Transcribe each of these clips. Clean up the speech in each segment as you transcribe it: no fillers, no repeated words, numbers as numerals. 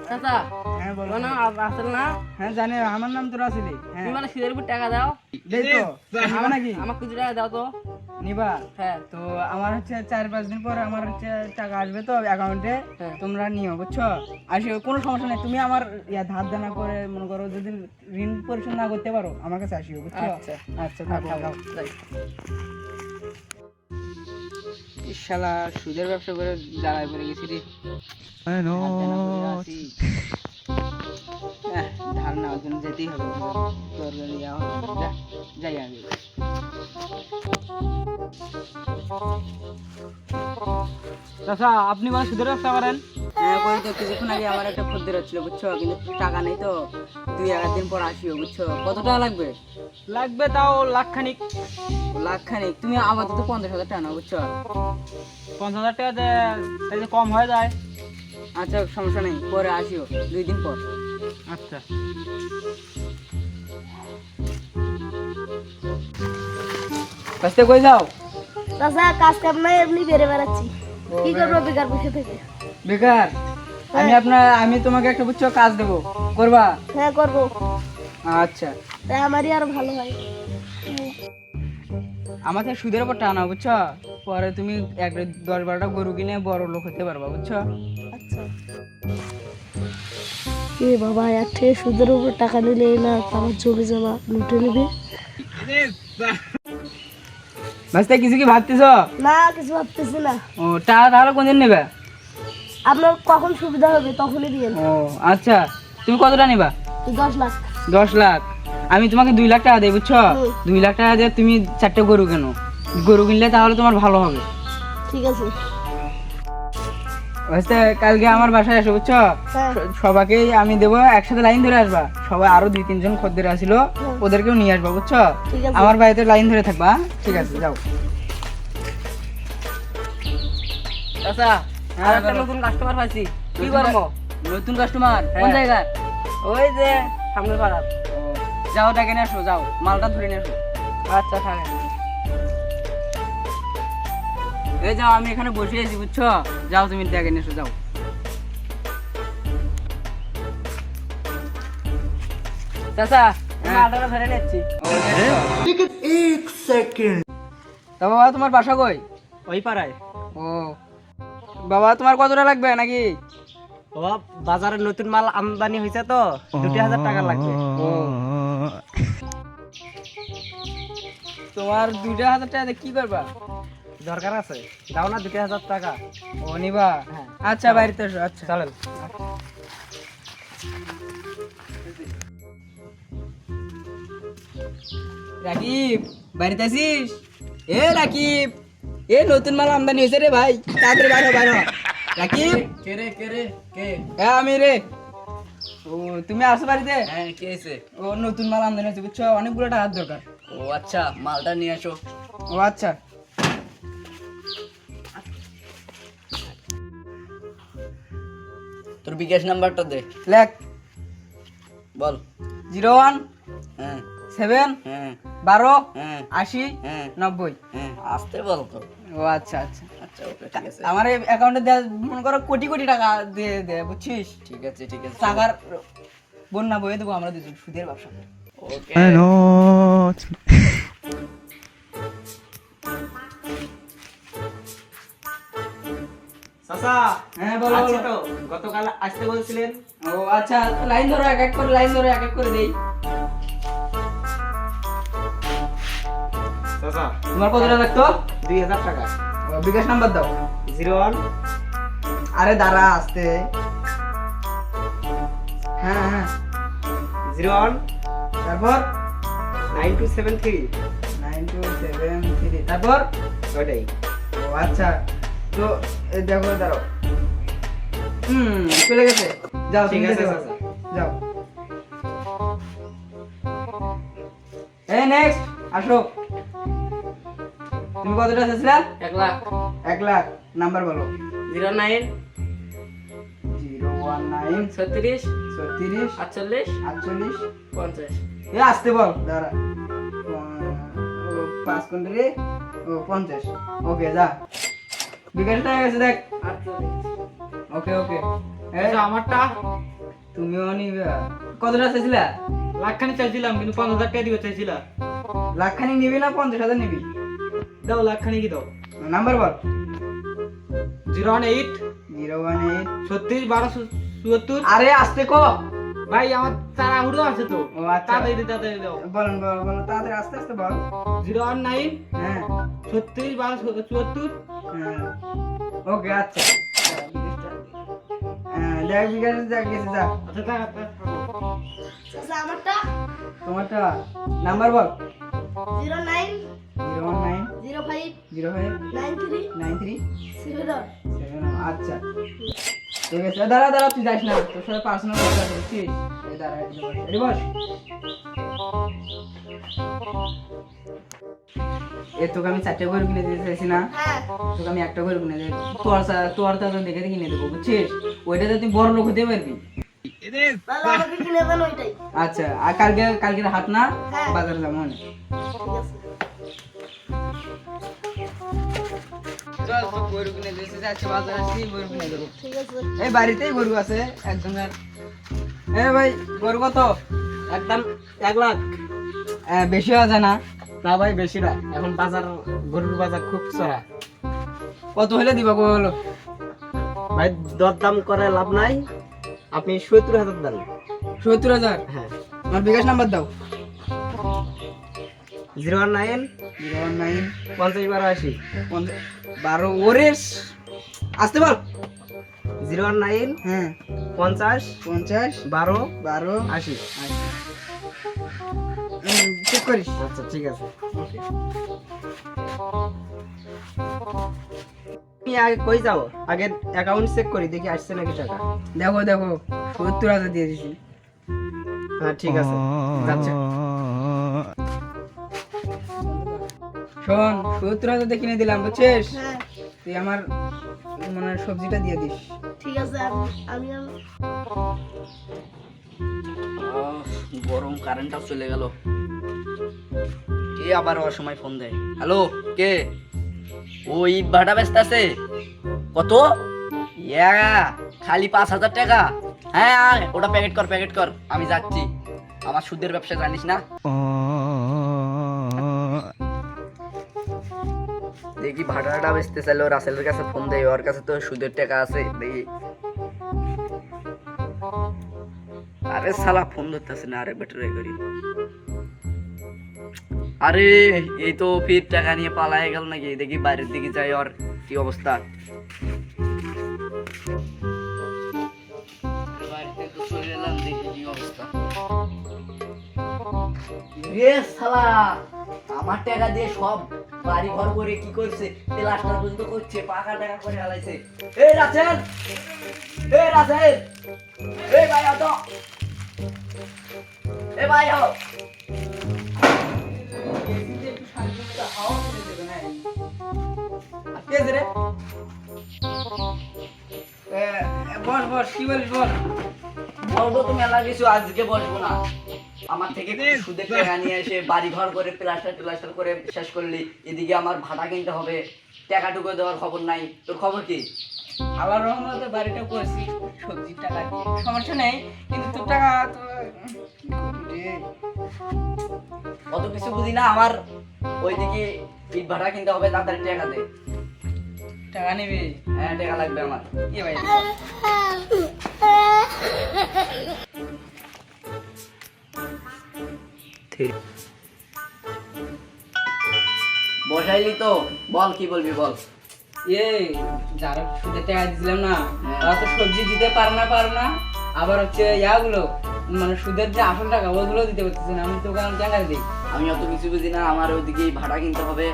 চাচা হ্যাঁ বলো। তোমার নাম আসল না? হ্যাঁ জানি, আমার নাম তো রাসেলি। হ্যাঁ তুমি মানে সুদের উপর টাকা দাও, দেই তো, নিবা নাকি? আমাকে কিছু টাকা দাও তো। নিবা? হ্যাঁ তো আমার হচ্ছে 4-5 দিন পর আমার হচ্ছে টাকা আসবে তো অ্যাকাউন্টে, হ্যাঁ। তোমরা নিও বুঝছো। আসে কোনো সমস্যা নেই, তুমি আমার ধার দেনা করে মনে করো যদি ঋণ পরিশোধ না করতে পারো আমার কাছে আসিও বুঝছো। আচ্ছা আচ্ছা থাকো যাও। যাই। শালা সুদের ব্যবসা করে জ্বালায় পড়ে গেছি রে। ধার দেনা করে আসি। ধার নেওয়ার জন্য যেতেই হবে, দরকার যাওয়া হবে। যাই আগে। চাচা আপনি মানে সুদের ব্যবসা করেন? হ্যাঁ করি তো, কিছুক্ষণ আগে আমার একটা খদ্দের হচ্ছিল বুঝছো, কিন্তু টাকা নেই তো, 2-1 দিন পর আসিও বুঝছো। কত টাকা লাগবে? লাগবে তাও লাখখানিক। লাখ খানিক? তুমি আপাতত 50,000 টাকা নাও বুঝছো। 50,000 টাকা তাই যে কম হয়ে যায়। আচ্ছা সমস্যা নেই, পরে আসিও 2 দিন পর। আচ্ছা বাস্তে কই যাও? চাচা কাজ কাম নাই, এমনি বেড়ে বেড়াচ্ছি। কি করবো বেকার বসে থেকে? বেকার? আমি তোমাকে একটা বুঝছো কাজ দেবো, করবা? হ্যাঁ করবো, আচ্ছা। তাই আমারই আরো ভালো হয়। আমাকে সুদের উপর টানা বুঝছো, পরে তুমি 10-12টা গরু কিনে বড় লোক হতে পারবা বুঝছো। আচ্ছা এ বাবা, এক থেকে সুদের উপর টাকা নিলে না আমার জমি জমা লুটে নেবে। বাস্তে কিছু কি ভাবতেছ? না কিছু ভাবতেছি না। ও টাকা তাহলে কোনদিন নেবে? আপনার কখন সুবিধা হবে তখনই দিয়েন। ও আচ্ছা, তুমি কতটা নিবা? 10 লাখ। 10 লাখ? আমি তোমাকে 2 লাখ টাকা দেই বুঝছো। 2 লাখ টাকা দিয়ে তুমি 4টে গরু কেনো, গরু কিনলে তাহলে তোমার ভালো হবে। ঠিক আছে। বুঝতে কালকে আমার বাসায় আসো বুঝছো। হ্যাঁ সবাইকেই আমি দেবো, একসাথে লাইন ধরে আসবা। সবাই আরো 2-3 জন খদ্দের আসিল, ওদেরকেও নিয়ে আসবা বুঝছো। ঠিক আছে। আমার বাড়িতে লাইন ধরে থাকবা। ঠিক আছে যাও। চাচা আর একটা নতুন কাস্টমার পাইছি, কি করবো? নতুন কাস্টমার কোন হ্যাঁ। জায়গায়? ওই যে সামনে পাড়ার। যাও ডেকে নিয়ে আসো, যাও মালটা ধরে নিয়ে আসো। আচ্ছা থাকে। এই যাও, আমি এখানে বসে আছি বুঝছো, যাও তুমি ডেকে নিয়ে এসো যাও। চাচা মালটা ধরে নিচ্ছি। তা বাবা তোমার বাসা কই? ওই পাড়ায়। ও বাবা, তোমার কতটা লাগবে নাকি? ও বাজারে নতুন মাল আমদানি হয়েছে তো 2,000 টাকা লাগবে। ও তোমার 2,000 টাকা দিয়ে কি করবা? দরকার আছে, দাও না 2,000 টাকা। ও নিবা? হ্যাঁ। আচ্ছা বাড়িতে এসো। আচ্ছা চলেন। রাকিব, বাড়িতে আছিস? এ রাকিব, এ নতুন মাল আমদানি হয়েছে রে ভাই, তাড়াতাড়ি বাইরে বাইরে। রাকিব, কে রে কে? হ্যাঁ আমি রে। ও তুমি আসো বাড়িতে? হ্যাঁ কে এসে? ও নতুন মাল আমদানি হয়েছে বুঝছো, অনেকগুলো টাকার দরকার। ও আচ্ছা, মালটা নিয়ে আসো। ও আচ্ছা। তোর বিকাশ নাম্বারটা দে। লেখ। বল। 01 হ্যাঁ 7 হ্যাঁ 12 হ্যাঁ 80 হ্যাঁ 90। হ্যাঁ আসতে বল তো। ও আচ্ছা আচ্ছা। আচ্ছা ওকে ঠিক আছে। আমার এই অ্যাকাউন্টে দেয়া মনে করো কোটি কোটি টাকা দিয়ে দে বুঝছিস। ঠিক আছে টাকার বন্যা বয়ে দেবো আমরা দুজন, সুদের ব্যবসা করে। ওকে। চাচা হ্যাঁ বলো আছি বলো। তো, গতকাল আসতে বলছিলেন। ও আচ্ছা, লাইন ধরো, এক এক করে লাইন ধরো, এক এক করে দেই। চাচা তোমার কত টাকা লাগতো? 2,000 টাকা। ও, বিকাশ নাম্বার দাও। 01 আরে দাঁড়া আসতে। হ্যাঁ হ্যাঁ 01 তারপর 9273। 9273 তারপর। ওটাই। ও আচ্ছা, তো এই দেখো দাঁড়াও। চলে গেছে, যাও ঠিক তুমি আছে, যেতে পারো। চাচা। যাও। এই নেক্সট আসো। তুমি কতটা চাইছিলা? 1 লাখ। 1 লাখ। নাম্বার বলো। 09 019 36 36 48 48 50। এ আসতে বল দাঁড়া। 5 কোনটা রে? ও 50। ওকে যা, বিকাশ টাকা গেছে দেখ। আচ্ছা ওকে ওকে। আচ্ছা আমারটা তুমিও নিবে কতটা চাইছিলা? লাখখানি চাইছিলাম কিন্তু 5000 টাকা দিবে চাইছিলা। লাখখানি নিবি না 50,000 নিবি? দাও লাখখানি কি দাও। নাম্বার বল। 018 018 36 12 74। আরে আস্তে ক। ভাই আমার তাড়াহুড়ো আছে তো। ও আচ্ছা তাড়াতাড়ি দাও। বলেন তাড়াতাড়ি আস্তে আস্তে বল। 019 হ্যাঁ 36 12 74। হ্যাঁ ওকে আচ্ছা হ্যাঁ দেখ বিকাশ যা গেছে যা। আচ্ছা তা চাচা আমারটা তোমারটা নাম্বার বল। 09 019 05 05 93 93 7 7 আচ্ছা ঠিক আছে দাঁড়া দাঁড়া তুই যাস না তোর সাথে পার্সোনাল কথা বলছিস এই দাঁড়া এদিকে বস এ তোকে আমি 4টে গরু কিনে দিতে চাইছি না হ্যাঁ তোকে আমি একটা গরু কিনে দেব তোর তো দেখে কিনে দেবো বুঝছিস ওইটাতে তুই বড় লোক হতে পারবি তাহলে আমাকে কিনে দেন ওইটাই আচ্ছা আর কালকের হাট না হ্যাঁ। বাজারে যাবো মানে ঠিক আছে চল তো গরু কিনে দিতে যাচ্ছি বাজারে আসছি গরু কিনে দেবো ঠিক আছে এই বাড়িতেই গরু আছে একজনের এ ভাই গরু কত একদম 1 লাখ। বেশি হওয়া যায় না না ভাই বেশি না, এখন বাজার গরুর বাজার খুব চড়া। কত হলে দিবা বলো ভাই দরদাম করে লাভ নাই, আপনি 70,000 দেন। 70,000 হ্যাঁ আমার বিকাশ নাম্বার দাও 019 019 50 12 80। 12 ওরেস আসতে বল 019 হ্যাঁ 50 50 12 12 80। চেক করিস আচ্ছা ঠিক আছে। তুমি আগে কই যাও, আগে অ্যাকাউন্ট চেক করি দেখি আসছে নাকি টাকা। দেখো 70,000 দিয়ে দিছি হ্যাঁ ঠিক আছে যাচ্ছে। শোন 70,000 দিয়ে কিনে দিলাম বুঝছিস হ্যাঁ তুই আমার মানে সবজিটা দিয়ে দিস ঠিক আছে আমি গরম কারেন্টটা চলে গেল। কে আবার অসময় ফোন দেয়? হ্যালো কে? ও ইট ভাটা ব্যস্ত আছে। কত? খালি 5,000 টাকা? হ্যাঁ আয়, ওটা প্যাকেট কর আমি যাচ্ছি। আমার সুদের ব্যবসা জানিস না? দেখি ভাটাটা বেচতে চাইলো, রাসেলের কাছে ফোন দেয়, ওর কাছে তো সুদের টাকা আছে। দেখি আরে শালা ফোন ধরতেছে না, আরে বেটারে করি। আরে এই তো ফির টাকা নিয়ে পালায় গেল নাকি, দেখি বাইরের দিকে যাই ওর কি অবস্থা। বাড়িতে তো চলে এলাম, দেখি কি অবস্থা। রে শালা আমার টাকা দিয়ে সব বাড়ি ঘর করে কি করছে, প্লাস্টার পর্যন্ত করছে, পাকা টাকা করে হালাইছে। এই রাসেল, এই ভাই আতো, এ ভাই আও। কে রে বস কি বলিস বল বলবো তো মেলা কিছু, আজকে বসবো না। আমার থেকে সুদের টাকা নিয়ে এসে বাড়ি ঘর করে প্লাস্টার করে শেষ করলি, এদিকে আমার ভাড়া কিনতে হবে, টাকা টুকু দেওয়ার খবর নাই। তোর খবর কি? আবার রহমতে বাড়িটা করছি সবজির টাকা দিয়ে, সমস্যা নেই কিন্তু তোর টাকা তো কি করবি রে? অত কিছু বুঝি না, আমার ওইদিকে ইট ভাড়া কিনতে হবে, তাড়াতাড়ি টাকা দে। টাকা নিবি? হ্যাঁ টাকা লাগবে আমার। এ ভাই বসাইলি তো, বল কি বলবি বল। যারা সুদের টাকা দিয়েছিলাম না তারা তো সবজি দিতে পারে না আবার হচ্ছে ইয়াগুলো মানে সুদের যে আসল টাকা ওগুলো দিতে পারতেছে না, আমি তো কারণ টাকা দিই। আমি অত কিছু বুঝি না, আমার ওইদিকে ভাড়া কিনতে হবে,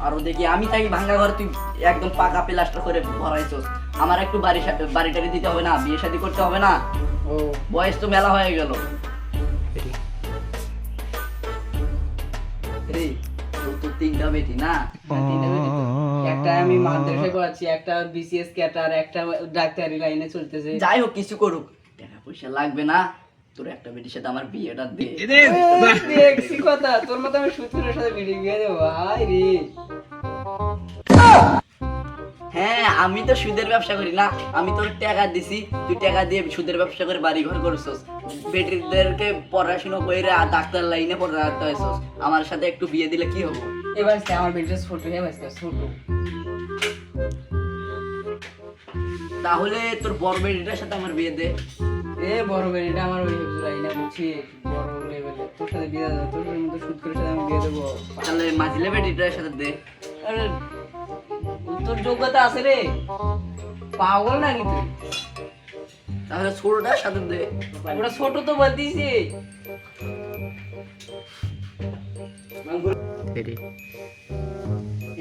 আর ওদিকে আমি থাকি ভাঙ্গা ঘর, তুই একদম পাকা প্লাস্টার করে ভরাইছস। আমার একটু বাড়িটারি দিতে হবে না, বিয়ে শাদী করতে হবে না? ও বয়স তো মেলা হয়ে গেল। রে তোর তো 3টা বেটি না? একটা আমি মাদ্রাসায় পড়াচ্ছি, একটা বিসিএস ক্যাটার, একটা ডাক্তারি লাইনে চলতেছে। যাই হোক কিছু করুক, টাকা পয়সা লাগবে না, তোর একটা বেটির সাথে আমার বিয়েটা দে। দেখছি কথা তোর মতো আমি সুতুরের সাথে বিয়ে দেবো ভাই রে। হ্যাঁ, আমি তো সুদের ব্যবসা করি না, আমি তোর টাকা দিছি, তুই টাকা দিয়ে সুদের ব্যবসা করে বাড়ি ঘর করছস, বেটিদেরকে পড়াশোনা করে ডাক্তার লাইনে পড়াতে হয়েছস, আমার সাথে একটু বিয়ে দিলে কি হবো? এবার আমার বেটির ছোট হয়ে বাঁচতে ছোট। তাহলে তোর বড় বেটিটার সাথে আমার বিয়ে দে। এ বড় বেটিটা আমার ওই লাইনে বুঝছিস, বড় লেভেলে তোর সাথে বিয়ে দেবো, তোর মতো সুদ করে সাথে আমি বিয়ে দেবো। তাহলে মাঝিলে বেটিটার সাথে দে। আরে তোর যোগ্যতা আছে রে, পাগল নাকি তুই? তাহলে ছোটটার সাথে দে। ওটা ছোট তো বলতিছি।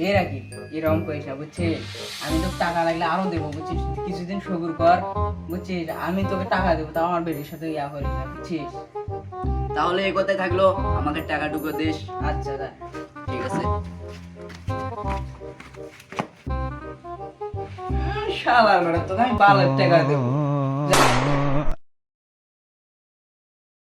এ রাখি এরকম করিস না বুঝছিস, আমি তোকে টাকা লাগলে আরো দেবো বুঝছিস, কিছুদিন সবুর কর বুঝছিস, আমি তোকে টাকা দেবো, তাও আমার বেটির সাথে ইয়া করিস না বুঝছিস। তাহলে এই কথাই থাকলো, আমাকে টাকাটুকু দিস। আচ্ছা দা, ঠিক আছে। শালা তোকে আমি 12 লাখ টাকা দেবো।